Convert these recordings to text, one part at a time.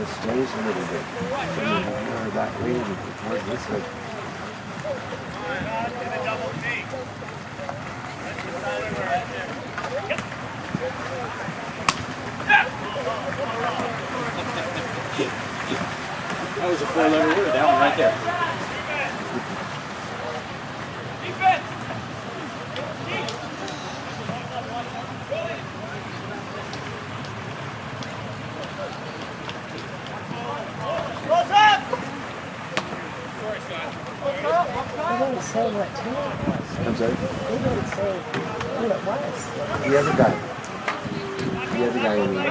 just sways a little bit. More that way, more this way. That was a 4-letter word, that one right there. They didn't say what team it was. I'm sorry? They didn't say who it was. The other guy. The other guy in the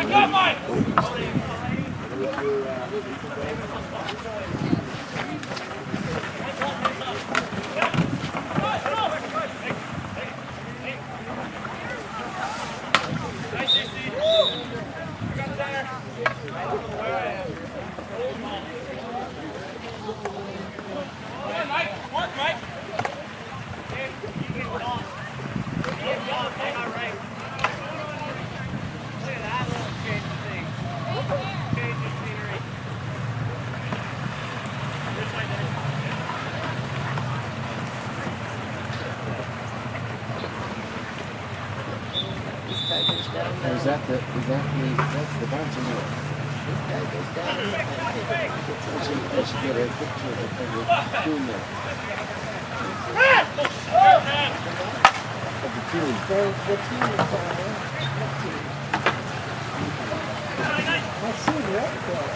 that's the bunch in there. This guy goes down. I should get a picture of the thing doing that. Of the team. The team is down there. What team? I see red there.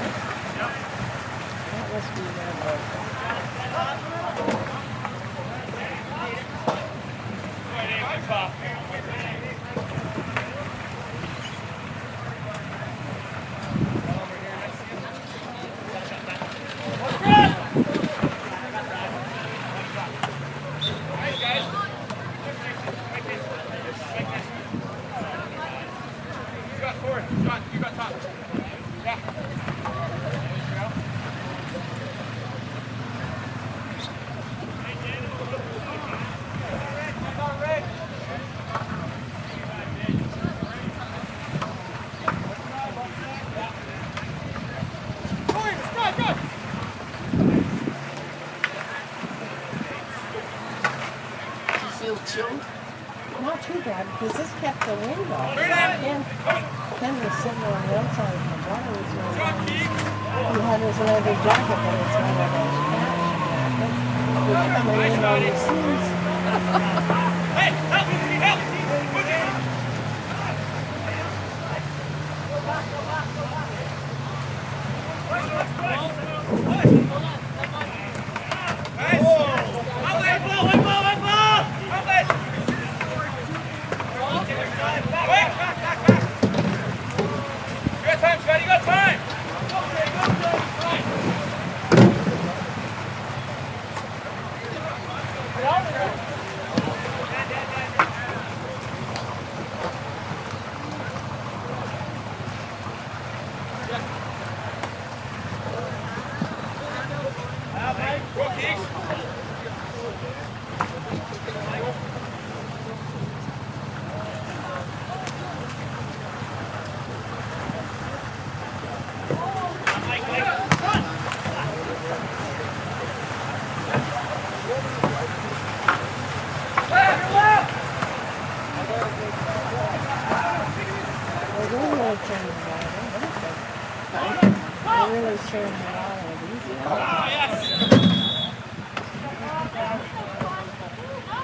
That must be red. Not too bad, because this kept the wind off. And Ken was sitting on the outside of my brother was wearing. He had his leather jacket, but it's one of those patch. We're coming in on the seas. Hey, help me, help me!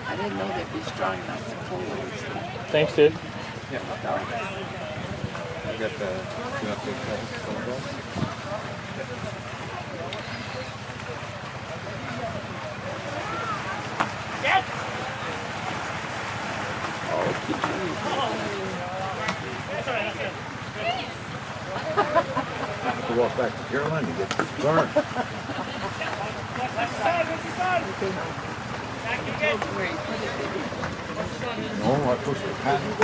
I didn't know they'd be strong enough to pull those. Thanks, dude. Yeah, I got the to walk back to Carolina to get this burn. No, I pushed the patent.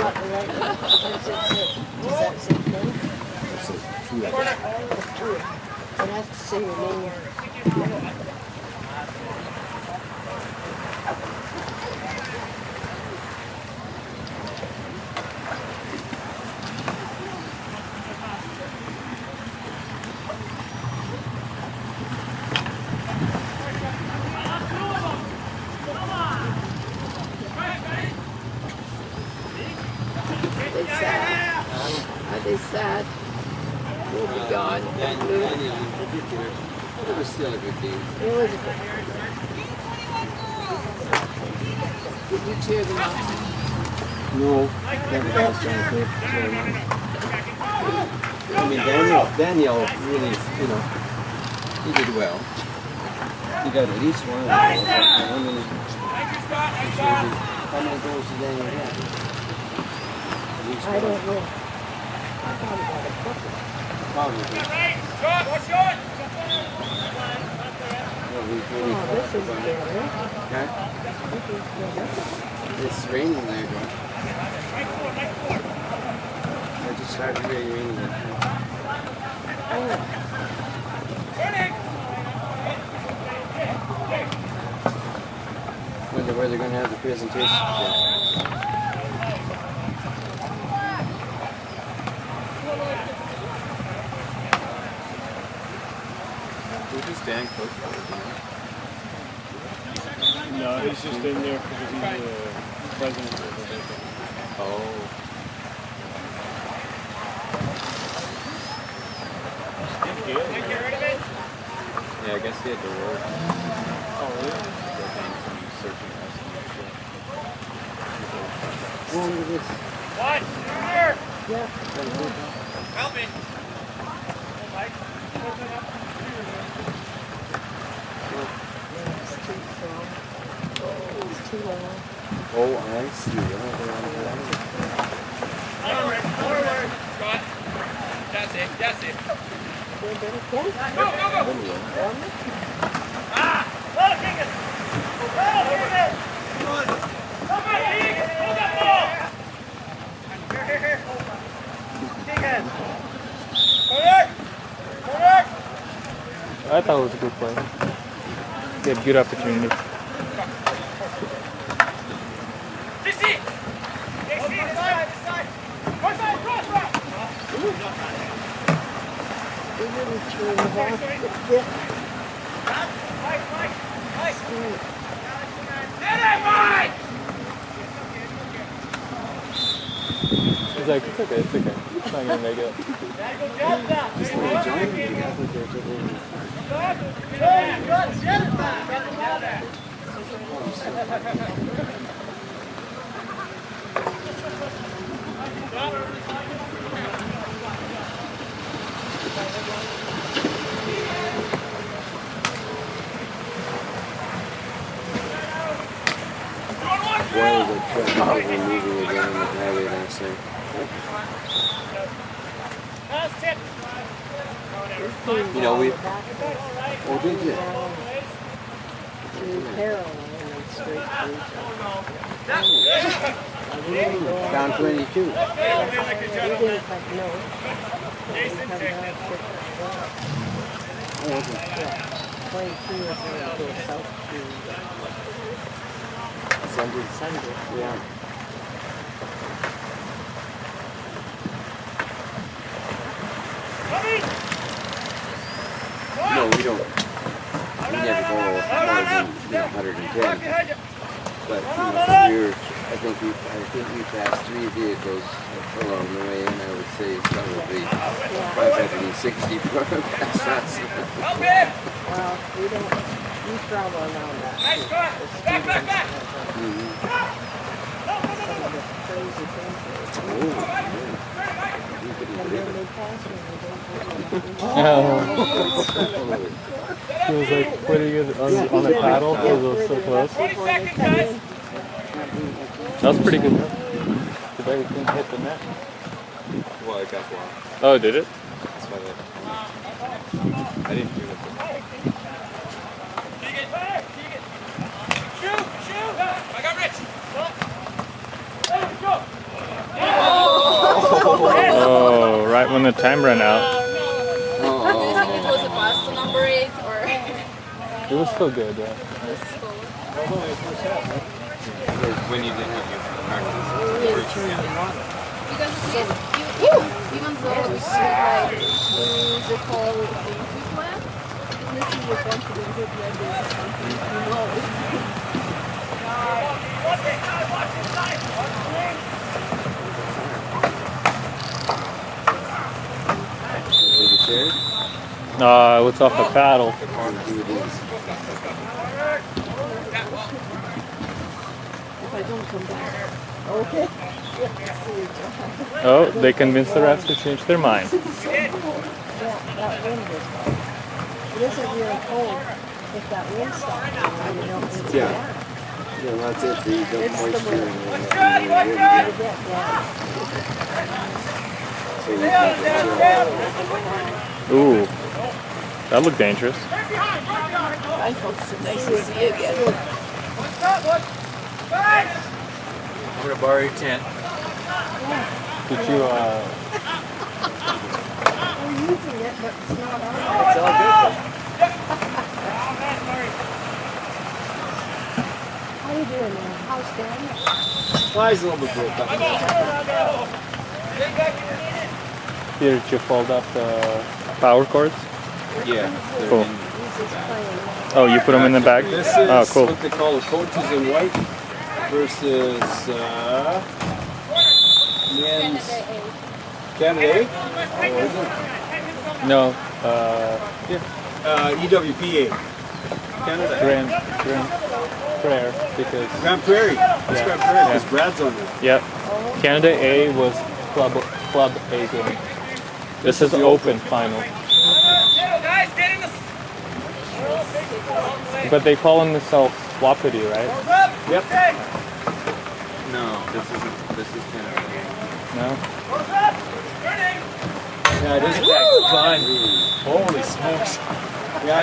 It has to say your name. sad. We'll be gone. It was still a good game. It was a good. Did you cheer them on? No, never has done good. I mean, Daniel really, you know, he did well. He got at least one. How many goals did Daniel have? I don't know. I thought he got a couple. Probably. Well, he's really Oh, this is better. Huh? This is better. It's raining there, bro. It just started really raining there. Oh, Wonder where they're going to have the presentation today. Who does Dan coach for? No, he's just in there because he's the president of the division. Oh. Yeah, I guess he had to work. Oh, really? Searching us. Look at this. What? yeah. Help me. It's too strong. It's too long. Oh, I see. Forward. Scott. That's it. That's it. They're better kids. Go, go, go. Ah! Well, kick it. Well, kick it. Come on, Keegan. Hold that ball. Here. Keegan. Correct. Correct. I thought it was a good play. He had good opportunity. DC. This side. Cross right. They didn't turn the ball. Yeah. Mike. Sweet. Get it, Mike. He's like, it's okay. It's not gonna make it. Just like joining you guys like they're doing. Why was it trying to moving again on the highway last night? You know, we. Oh, did you? Through Caroline and straight through. Down 22. We didn't have no. We come down Oh, okay. 22 is going to go south to Sunday. Yeah. No, we don't. We never go more than 110. But I think we passed 3 vehicles along the way, and I would say it's probably 560 past us. Help him. well, we don't, we travel around that. Nice cut. Back. Crazy things. And then they pass me, He was like putting it on the paddle because it was so close. 20 seconds, guys. That was pretty good. Did they hit the net? Well, it got blocked. Oh, did it? That's why I didn't do it. Keegan. Shoot. I got Rich. Go. Oh, right when the time ran out. It was a pass to number 8 or It was still good, yeah. When you didn't have your practice. because even though we should like lose the whole entry plan, this is the confidence that we are doing something we know. there? It's off a paddle. Do this. If I don't come back. Okay. Oh, they convinced the refs to change their mind. Yeah, that wind is cold. It isn't really cold if that wind stops. You don't need to Yeah. down. Yeah, that's it. The It's the moisture wind. and You then get down. so you can chill. Ooh, that looked dangerous. Bye, folks. Nice to see you again. I'm gonna borrow your tent. Did you, We're using it, but it's not on. It's all good. How you doing there? How's Dan? Flies a little bit broke up. Peter, did you fold up the power cords? Yeah. Cool. He's just playing. Oh, you put them in the bag? This is Oh, cool. what they call the coaches in white versus men's Canada. Oh, is it? No, EWPA. Canada. Grand Prayer, because, Grand Prairie. It's Grand Prairie because Brad's on there. yeah. Canada A was Club A game. This is the open final. Guys, get in the... But they call themselves Wapiti, right? Yep. No, this is Canada. No? Yeah, it is. Fun. Holy smokes. Yeah,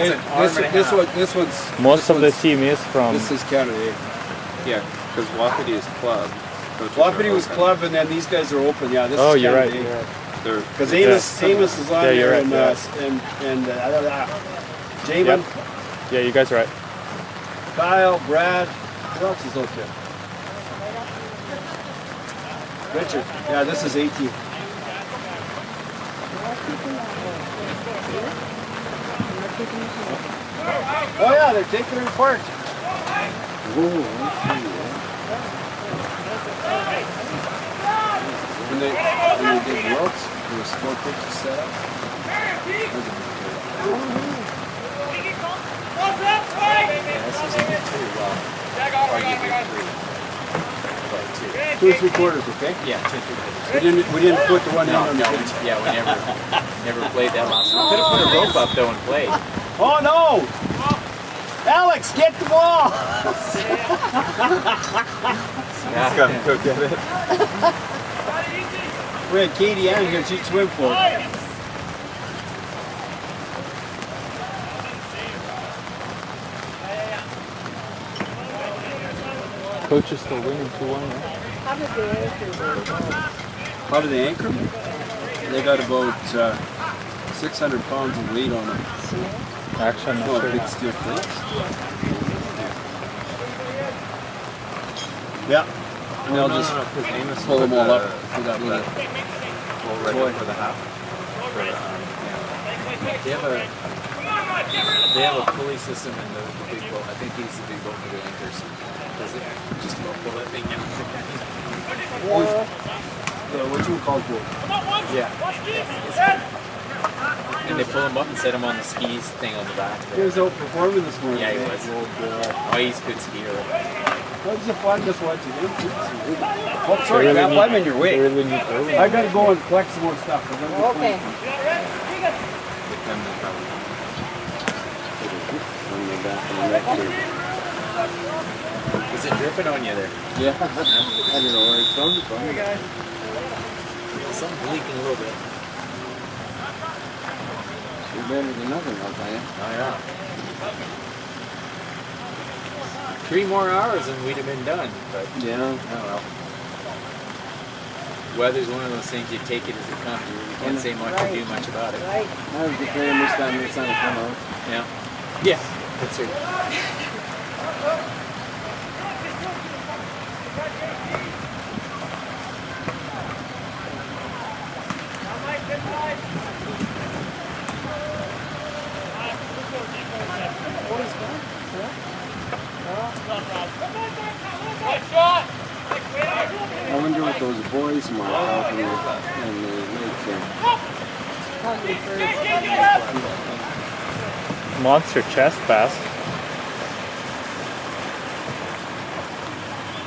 this one's. Most of the team is from. This is Canada. Yeah, because Wapiti is club. Wapiti was club, and then these guys are open. Yeah, this Oh, is you're right. Canada. You're right. They're Because Amos is on Yeah, you're there, right, and Jamin, Yep. Yeah, you guys are right. Kyle, Brad. Who else is out there? Richard. Yeah, this is 18. Oh yeah, they're taking it apart. When they did ropes, there was 4 pitches set up. Two or three quarters, okay? Yeah, 2-3 We didn't put the one No, down on no, the pitch. yeah, we never played that last one. Could have put a rope up though and played. Oh no! Alex, get the ball! Yeah. Go get it. We had Katie Ann here, she'd swim for it. Coach is still winning 2-1, right? How did the anchor do? How do they anchor? They got about 600 pounds of weight on them. Actually, I'm Oh, not sure. big steel plates. Yeah. And they'll just pull them all up for that little. Ready for the half. They have a pulley system in the big boat. I think he's the big boat for the anchors. Does it? Just about pull that thing down. What you would call boat? Yeah. And they pull him up and set him on the skis thing on the back He there. was out performing this morning. Yeah, he was. Oh, Oh, he's a good skier. that was fun just watching him. Oh, They sorry, really Cap, need- I'm in your they way. really need early. I gotta go and collect some more stuff. I gotta go Okay. With them, they probably- Was it dripping on you there? Yeah. I don't know where it's from. Something's leaking a little bit. You're better than nothing, I'll tell you. Oh yeah. 3 more hours and we'd have been done, but Yeah. oh well. Weather's one of those things, you take it as it comes. You can't say much or do much about it. Right. I was declaring this time the sun will come out. Yeah. Yeah. That's it. I wonder what those boys mark out in the lake there. Hungry birds. Monster chest bass.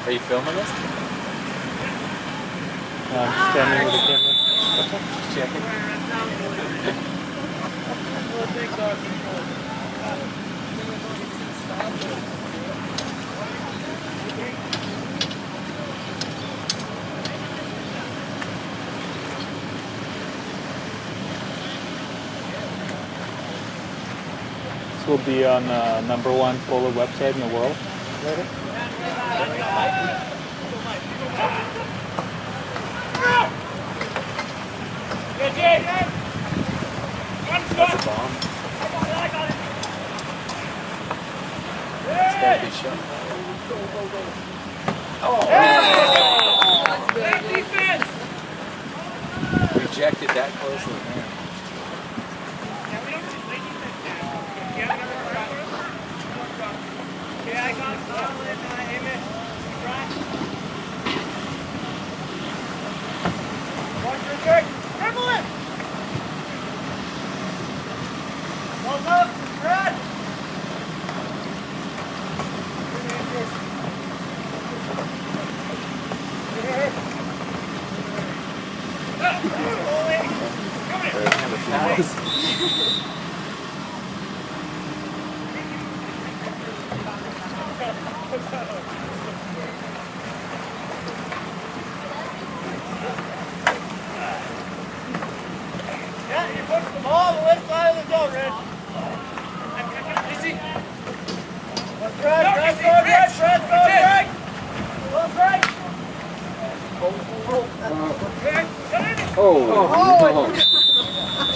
Are you filming this? I'm standing with the camera. Checking. This will be on #1 Polo website in the world later. That's a bomb. It's gotta be shot. That's very good. Rejected that closely, man.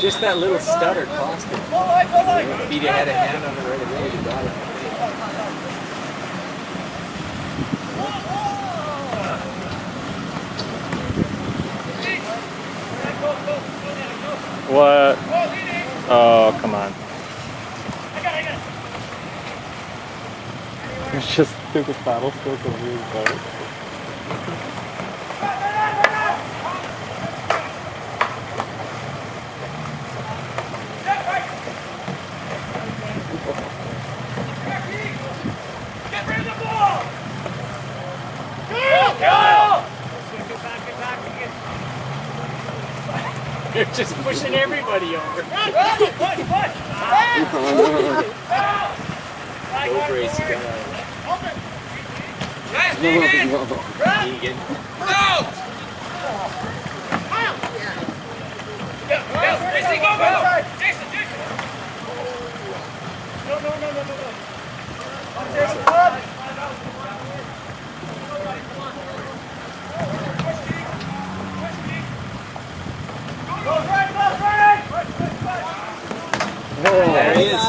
Just that little stutter cost him. If he'd had a hand on it right away, he got it. What? Oh, come on. It's just took a paddle stroke of really boat. You're just pushing everybody over. Go Grace, you got Egan. Jason, go, go! Jason, Jason! There he is.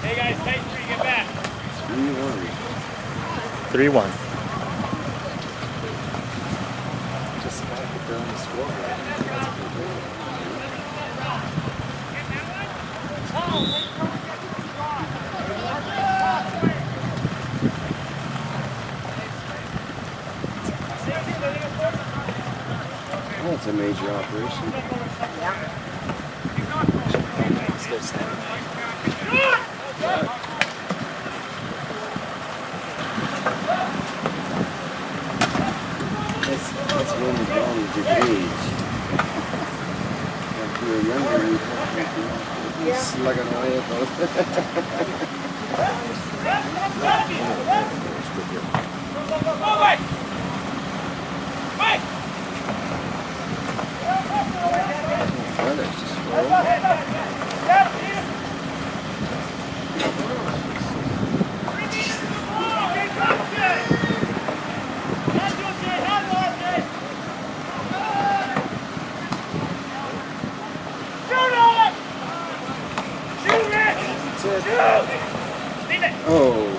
Hey guys, tight three, get back. 3-1. Just gotta get down the score, right? That's a major operation. Still standing. That's when you go with your age. If you were younger, you'd be slugging away at those. Well, that's just oh.